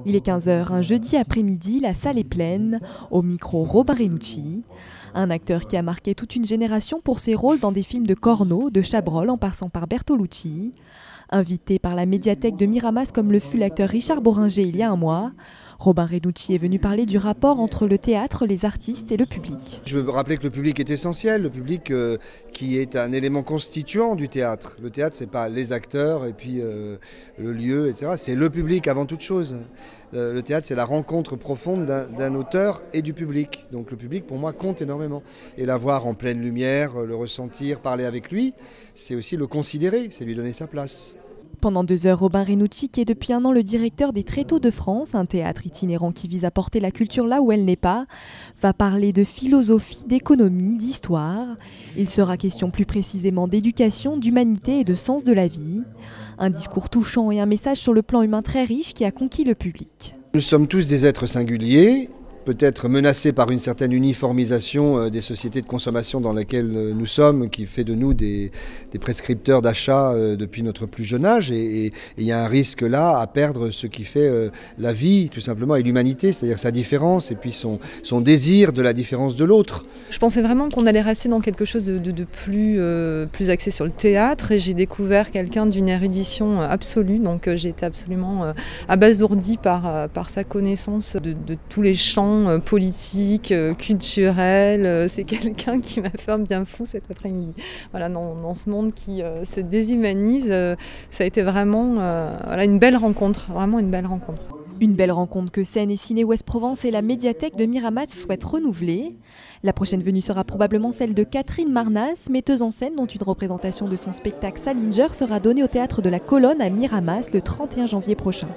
Il est 15 h un jeudi après-midi, la salle est pleine, au micro Robin Renucci, un acteur qui a marqué toute une génération pour ses rôles dans des films de Corneau, de Chabrol en passant par Bertolucci. Invité par la médiathèque de Miramas comme le fut l'acteur Richard Bohringer il y a un mois, Robin Renucci est venu parler du rapport entre le théâtre, les artistes et le public. Je veux rappeler que le public est essentiel, le public qui est un élément constituant du théâtre. Le théâtre, c'est pas les acteurs et puis le lieu, etc. C'est le public avant toute chose. Le théâtre, c'est la rencontre profonde d'un auteur et du public. Donc le public, pour moi, compte énormément. Et l'avoir en pleine lumière, le ressentir, parler avec lui, c'est aussi le considérer, c'est lui donner sa place. Pendant 2 heures, Robin Renucci, qui est depuis un an le directeur des Tréteaux de France, un théâtre itinérant qui vise à porter la culture là où elle n'est pas, va parler de philosophie, d'économie, d'histoire. Il sera question plus précisément d'éducation, d'humanité et de sens de la vie. Un discours touchant et un message sur le plan humain très riche qui a conquis le public. Nous sommes tous des êtres singuliers, peut-être menacés par une certaine uniformisation des sociétés de consommation dans lesquelles nous sommes, qui fait de nous des prescripteurs d'achat depuis notre plus jeune âge. Et il y a un risque là à perdre ce qui fait la vie, tout simplement, et l'humanité, c'est-à-dire sa différence et puis son désir de la différence de l'autre. Je pensais vraiment qu'on allait rester dans quelque chose de plus axé sur le théâtre, et j'ai découvert quelqu'un d'une érudition absolue, donc j'ai été absolument abasourdie par sa connaissance de tous les champs politique, culturel. C'est quelqu'un qui m'a fait un bien fou cet après-midi. Voilà, dans ce monde qui se déshumanise, ça a été vraiment une belle rencontre, vraiment une belle rencontre. Une belle rencontre que Scène et Ciné Ouest Provence et la médiathèque de Miramas souhaitent renouveler. La prochaine venue sera probablement celle de Catherine Marnas, metteuse en scène dont une représentation de son spectacle Salinger sera donnée au théâtre de la Colonne à Miramas le 31 janvier prochain.